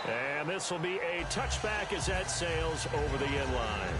And this will be a touchback as that sails over the end line.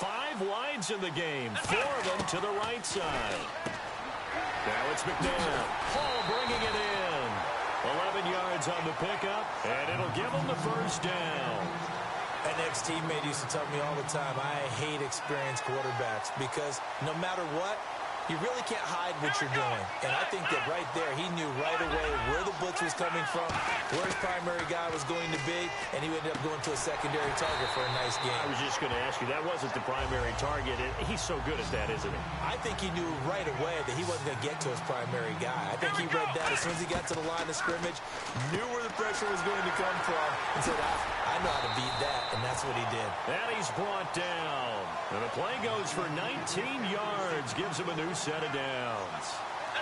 Five wides in the game, 4 of them to the right side. Now it's McNair. Hall bringing it in. 11 yards on the pickup, and it'll give him the first down. An ex-teammate used to tell me all the time, I hate experienced quarterbacks because no matter what, you really can't hide what you're doing. And I think that right there, he knew right away where the blitz was coming from, where his primary guy was going to be, and he ended up going to a secondary target for a nice game. I was just going to ask you, that wasn't the primary target. He's so good at that, isn't he? I think he knew right away that he wasn't going to get to his primary guy. I think he read that as soon as he got to the line of scrimmage, knew where the pressure was going to come from, and said, I know how to beat that, and that's what he did. And he's brought down. And the play goes for 19 yards, gives him a new set of downs.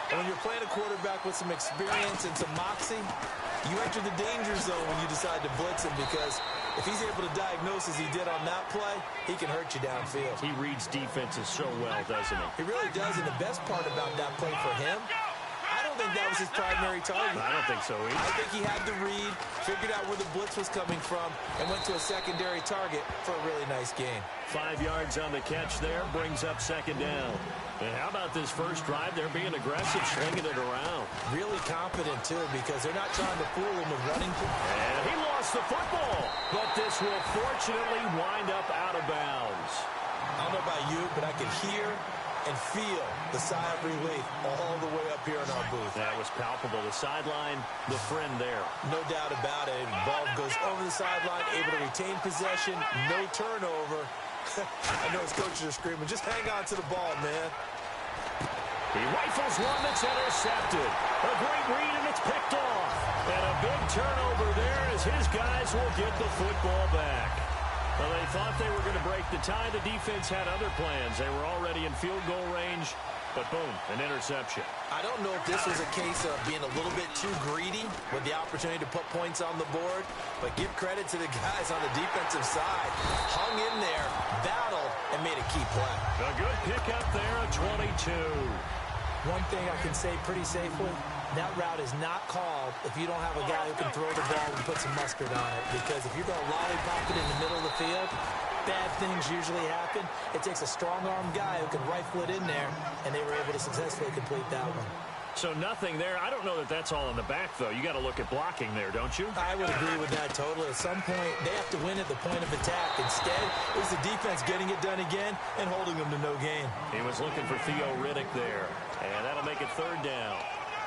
And when you're playing a quarterback with some experience and some moxie, you enter the danger zone when you decide to blitz him, because if he's able to diagnose as he did on that play, he can hurt you downfield. He reads defenses so well, doesn't he? He really does, and the best part about that play for him, I don't think that was his primary target. I don't think so either. I think he had the read, figured out where the blitz was coming from, and went to a secondary target for a really nice game. 5 yards on the catch there, brings up second down. And how about this first drive? They're being aggressive, slinging it around. Really confident, too, because they're not trying to fool him with running. And he lost the football, but this will fortunately wind up out of bounds. I don't know about you, but I can hear and feel the sigh of relief all the way up here in our booth. That was palpable. The sideline, the friend there. No doubt about it. Ball goes over the sideline, able to retain possession, no turnover. I know his coaches are screaming, just hang on to the ball, man. He rifles one that's intercepted. A great read, and it's picked off. And a big turnover there as his guys will get the football back. Well, they thought they were going to break the tie. The defense had other plans. They were already in field goal range, but boom, an interception. I don't know if this was a case of being a little bit too greedy with the opportunity to put points on the board, but give credit to the guys on the defensive side. Hung in there, battled, and made a key play. A good pickup there at 22. One thing I can say pretty safely, that route is not called if you don't have a guy who can throw the ball and put some mustard on it. Because if you're going to lollipop it in the middle of the field, bad things usually happen. It takes a strong-armed guy who can rifle it in there, and they were able to successfully complete that one. So nothing there. I don't know that that's all in the back, though. You got to look at blocking there, don't you? I would agree with that totally. At some point, they have to win at the point of attack. Instead, it was the defense getting it done again and holding them to no gain. He was looking for Theo Riddick there, and that'll make it third down.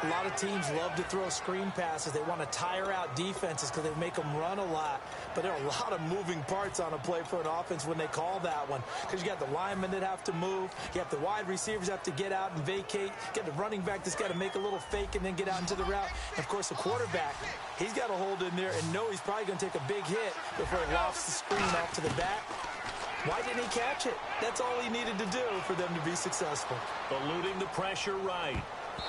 A lot of teams love to throw screen passes. They want to tire out defenses because they make them run a lot. But there are a lot of moving parts on a play for an offense when they call that one. Because you got the linemen that have to move. You have the wide receivers have to get out and vacate. You got the running back that's got to make a little fake and then get out into the route. And, of course, the quarterback, he's got to hold in there and know he's probably going to take a big hit before he lofts the screen off to the back. Why didn't he catch it? That's all he needed to do for them to be successful. Eluding the pressure right.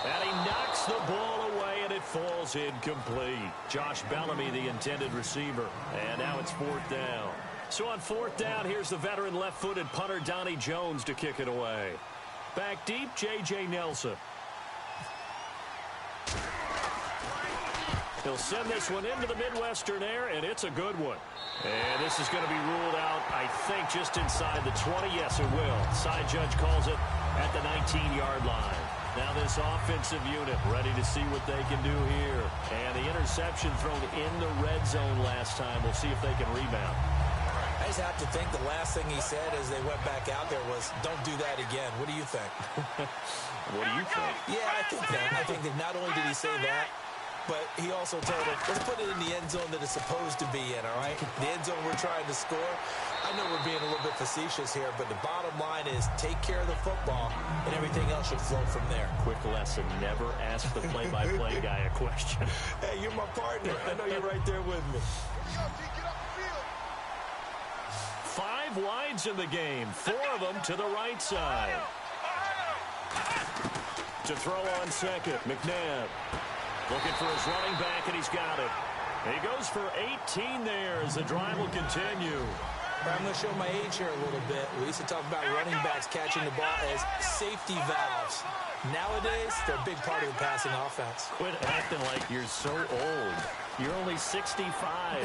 And he knocks the ball away, and it falls incomplete. Josh Bellamy, the intended receiver. And now it's fourth down. So on fourth down, here's the veteran left-footed punter Donnie Jones to kick it away. Back deep, J.J. Nelson. He'll send this one into the Midwestern air, and it's a good one. And this is going to be ruled out, I think, just inside the 20. Yes, it will. Side judge calls it at the 19-yard line. Now this offensive unit ready to see what they can do here. And the interception thrown in the red zone last time. We'll see if they can rebound. I just have to think the last thing he said as they went back out there was, don't do that again. What do you think? What do you think? Yeah, I think that. I think that not only did he say that, but he also told him, let's put it in the end zone that it's supposed to be in, all right? The end zone we're trying to score. I know we're being a little bit facetious here, but the bottom line is take care of the football, and everything else should flow from there. Quick lesson, never ask the play-by-play guy a question. Hey, you're my partner. I know you're right there with me. 5 wides in the game, 4 of them to the right side. To throw on second, McNabb. Looking for his running back, and he's got it. He goes for 18 there as the drive will continue. I'm going to show my age here a little bit. We used to talk about running backs catching the ball as safety valves. Nowadays, they're a big part of the passing offense. Quit acting like you're so old. You're only 65.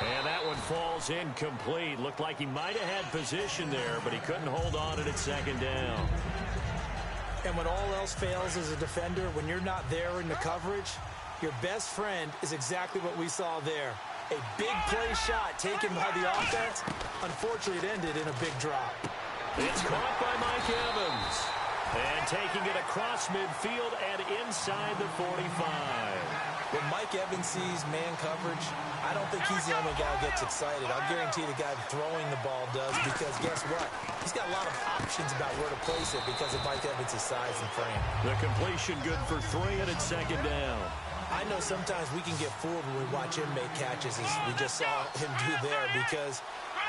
And that one falls incomplete. Looked like he might have had position there, but he couldn't hold on at second down. And when all else fails as a defender, when you're not there in the coverage, your best friend is exactly what we saw there. A big play shot taken by the offense. Unfortunately, it ended in a big drop. It's caught by Mike Evans. And taking it across midfield and inside the 45. When Mike Evans sees man coverage, I don't think he's the only guy who gets excited. I'll guarantee the guy throwing the ball does, because guess what? He's got a lot of options about where to place it because of Mike Evans' size and frame. The completion good for 3 and it's second down. I know sometimes we can get fooled when we watch him make catches, as we just saw him do there, because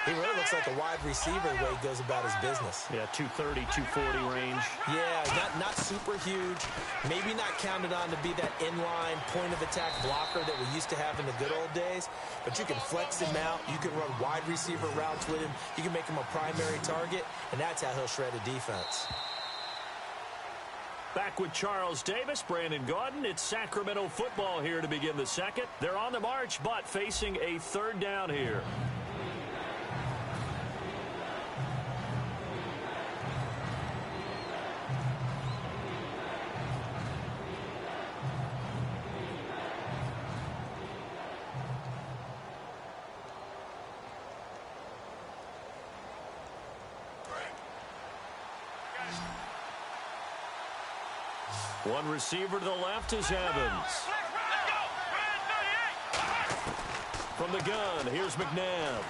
he really looks like a wide receiver the way he goes about his business. Yeah, 230, 240 range. Yeah, not super huge. Maybe not counted on to be that inline point-of-attack blocker that we used to have in the good old days. But you can flex him out. You can run wide receiver routes with him. You can make him a primary target, and that's how he'll shred a defense. Back with Charles Davis, Brandon Gaudin. It's Sacramento football here to begin the second. They're on the march, but facing a third down here. One receiver to the left is Evans. From the gun, here's McNabb.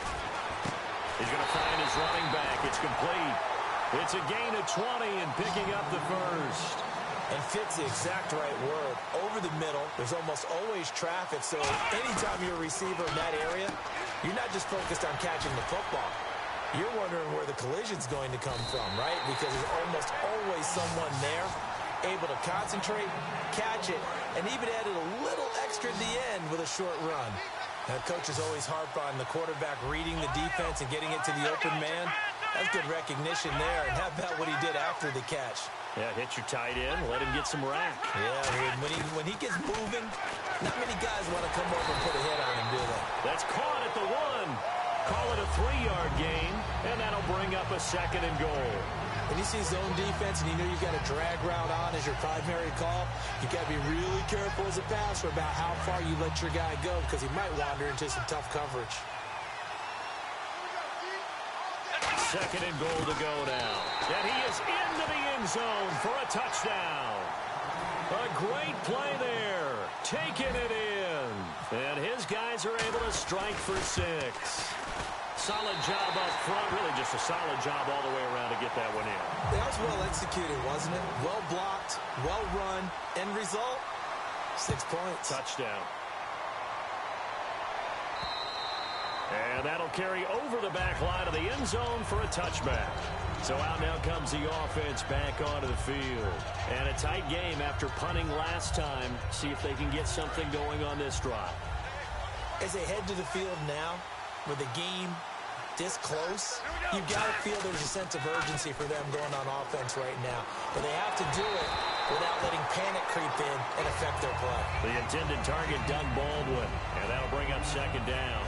He's going to find his running back. It's complete. It's a gain of 20 and picking up the first. And fits the exact right word. Over the middle, there's almost always traffic, so anytime you're a receiver in that area, you're not just focused on catching the football. You're wondering where the collision's going to come from, right? Because there's almost always someone there able to concentrate, catch it, and even added a little extra at the end with a short run. Now, coaches always harp on the quarterback reading the defense and getting it to the open man. That's good recognition there. And how about what he did after the catch? Yeah, hit your tight end, let him get some rack. Yeah, when he gets moving, not many guys want to come over and put a hit on him, do they? That's caught at the 1. Call it a 3-yard gain, and that'll bring up a second and goal. When you see zone defense and you know you've got a drag route on as your primary call, you've got to be really careful as a passer about how far you let your guy go, because he might wander into some tough coverage. Second and goal to go now. And he is into the end zone for a touchdown. A great play there. Taking it in. And his guys are able to strike for 6. Solid job up front. Really just a solid job all the way around to get that one in. That was well executed, wasn't it? Well blocked, well run. End result, 6 points. Touchdown. And that'll carry over the back line of the end zone for a touchback. So out now comes the offense back onto the field. And a tight game after punting last time. See if they can get something going on this drive. As they head to the field now, with the game this close, you've got to feel there's a sense of urgency for them going on offense right now. But they have to do it without letting panic creep in and affect their play. The intended target, Doug Baldwin. And that'll bring up second down.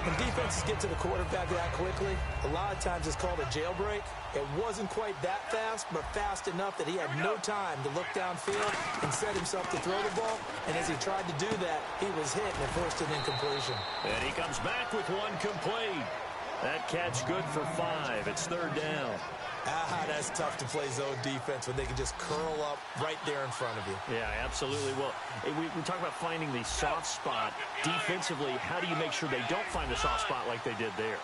When defenses get to the quarterback that quickly, a lot of times it's called a jailbreak. It wasn't quite that fast, but fast enough that he had no time to look downfield and set himself to throw the ball. And as he tried to do that, he was hit and forced an incompletion. And he comes back with one complete. That catch good for 5. It's third down. That's tough to play zone defense when they can just curl up right there in front of you. Yeah, absolutely. Well, we talk about finding the soft spot. Defensively, how do you make sure they don't find the soft spot like they did there?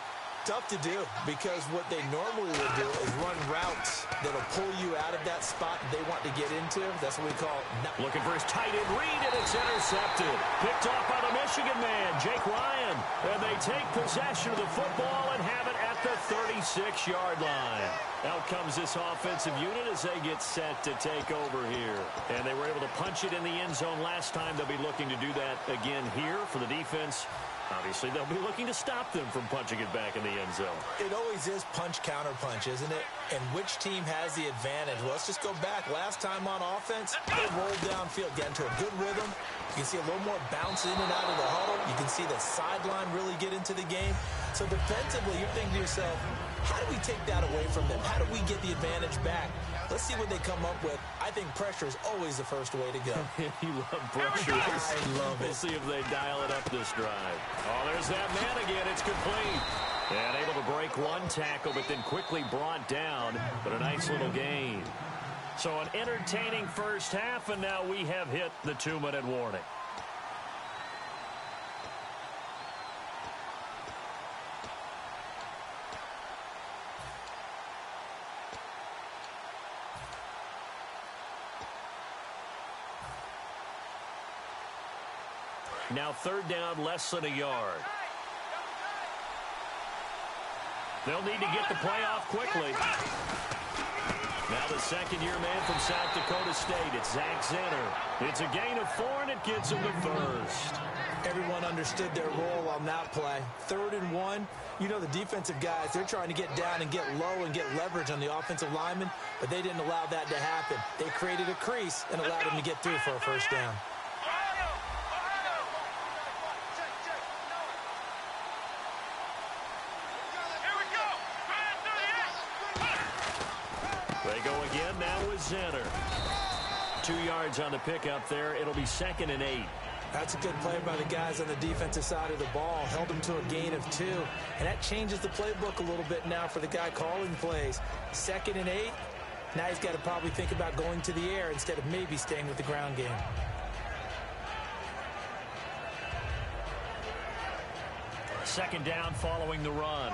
Tough to do, because what they normally would do is run routes that'll pull you out of that spot they want to get into. That's what we call... Looking for his tight end read, and it's intercepted. Picked off by the Michigan man, Jake Ryan. And they take possession of the football and have it at the 36-yard line. Out comes this offensive unit as they get set to take over here. And they were able to punch it in the end zone last time. They'll be looking to do that again here for the defense. Obviously, they'll be looking to stop them from punching it back in the end zone. It always is punch-counter-punch, isn't it? And which team has the advantage? Well, let's just go back. Last time on offense, they rolled downfield, get into a good rhythm. You can see a little more bounce in and out of the huddle. You can see the sideline really get into the game. So defensively, you're thinking to yourself, how do we take that away from them? How do we get the advantage back? Let's see what they come up with. I think pressure is always the first way to go. You love pressure. I love it. We'll see if they dial it up this drive. Oh, there's that man again. It's complete. And able to break one tackle, but then quickly brought down. But a nice little gain. So an entertaining first half, and now we have hit the 2-minute warning. Now third down, less than a yard. They'll need to get the play off quickly. Now the second-year man from South Dakota State, it's Zach Zenner. It's a gain of 4, and it gets him to first. Everyone understood their role on that play. 3rd and 1. You know the defensive guys, they're trying to get down and get low and get leverage on the offensive lineman, but they didn't allow that to happen. They created a crease and allowed him to get through for a first down. They go again now with Zenner. 2 yards on the pickup there. It'll be 2nd and 8. That's a good play by the guys on the defensive side of the ball. Held them to a gain of 2. And that changes the playbook a little bit now for the guy calling plays. 2nd and 8. Now he's got to probably think about going to the air instead of maybe staying with the ground game. Second down following the run.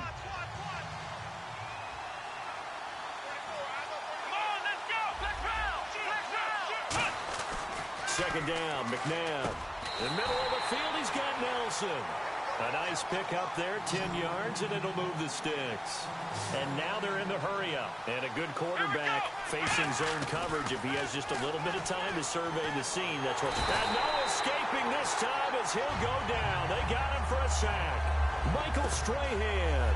Second down, McNabb. In the middle of the field, he's got Nelson. A nice pick up there, 10 yards, and it'll move the sticks. And now they're in the hurry-up. And a good quarterback facing zone coverage. If he has just a little bit of time to survey the scene, that's what... And no escaping this time as he'll go down. They got him for a sack. Michael Strahan.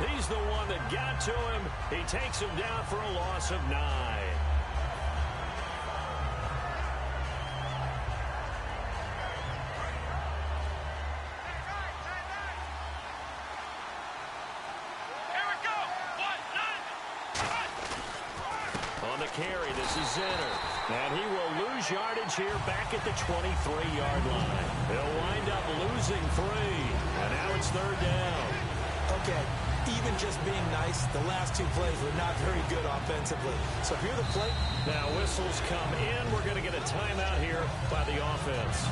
He's the one that got to him. He takes him down for a loss of 9. Carry. This is Zenner. And he will lose yardage here back at the 23-yard line. He'll wind up losing 3. And now it's 3rd down. Okay, even just being nice, the last 2 plays were not very good offensively. So if you're the play... Now whistles come in. We're going to get a timeout here by the offense.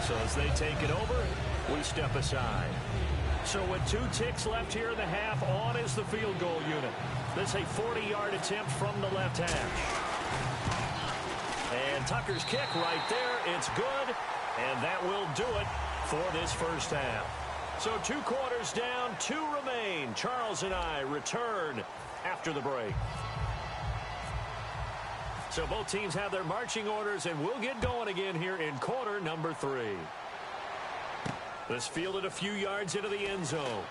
So as they take it over, we step aside. So with 2 ticks left here in the half, on is the field goal unit. This a 40-yard attempt from the left hash. And Tucker's kick right there. It's good, and that will do it for this first half. So 2 quarters down, 2 remain. Charles and I return after the break. So both teams have their marching orders, and we'll get going again here in quarter number 3. This fielded a few yards into the end zone.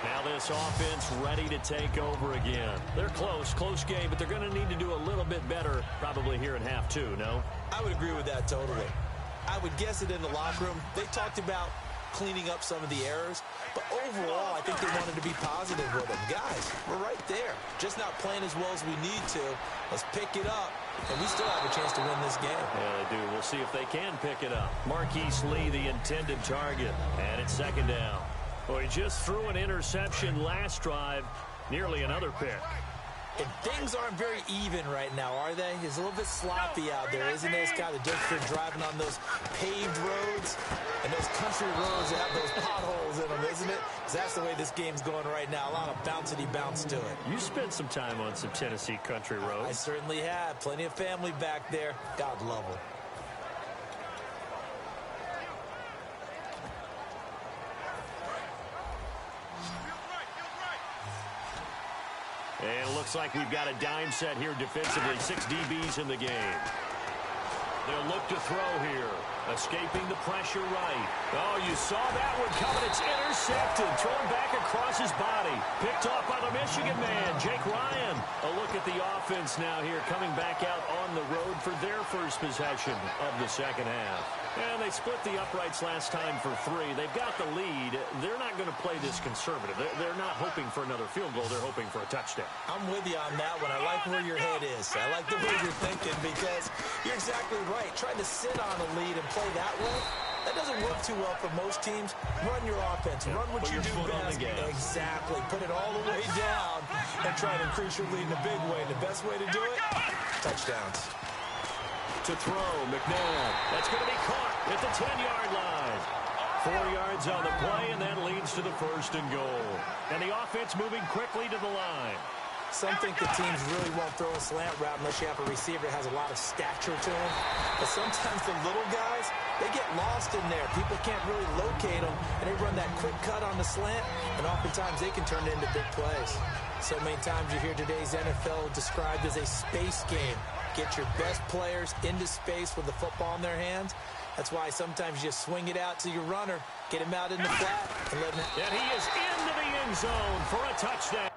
Now this offense ready to take over again. They're close game, but they're going to need to do a little bit better probably here in half 2, no? I would agree with that totally. I would guess it in the locker room. They talked about cleaning up some of the errors, but overall, I think they wanted to be positive with them. Guys, we're right there. Just not playing as well as we need to. Let's pick it up, and we still have a chance to win this game. Yeah, they do. We'll see if they can pick it up. Marquise Lee, the intended target, and it's second down. Well, he just threw an interception last drive, nearly another pick. And things aren't very even right now, are they? It's a little bit sloppy out there, isn't it? It's kind of different driving on those paved roads and those country roads that have those potholes in them, isn't it? Because that's the way this game's going right now. A lot of bouncy bounce to it. You spent some time on some Tennessee country roads. I certainly have. Plenty of family back there. God love them. And it looks like we've got a dime set here defensively. 6 DBs in the game. They'll look to throw here. Escaping the pressure right. Oh, you saw that one coming. It's intercepted. Thrown back across his body. Picked off by the Michigan man, Jake Ryan. A look at the offense now here, coming back out on the road for their first possession of the second half. And they split the uprights last time for 3. They've got the lead. They're not going to play this conservative. They're not hoping for another field goal. They're hoping for a touchdown. I'm with you on that one. I like where your head is. I like the way you're thinking because you're exactly right. Trying to sit on a lead and play that way, that doesn't work too well for most teams. Run your offense. Run what you do best. Exactly. Put it all the way down and try to increase your lead in a big way. The best way to do it, touchdowns. To throw, McNabb. That's going to be caught at the 10-yard line. 4 yards on the play, and that leads to the first and goal. And the offense moving quickly to the line. Some think the teams really won't throw a slant route unless you have a receiver that has a lot of stature to him. But sometimes the little guys, they get lost in there. People can't really locate them, and they run that quick cut on the slant, and oftentimes they can turn it into big plays. So many times you hear today's NFL described as a space game. Get your best players into space with the football in their hands. That's why sometimes you swing it out to your runner, get him out in the flat, and let him... And he is into the end zone for a touchdown.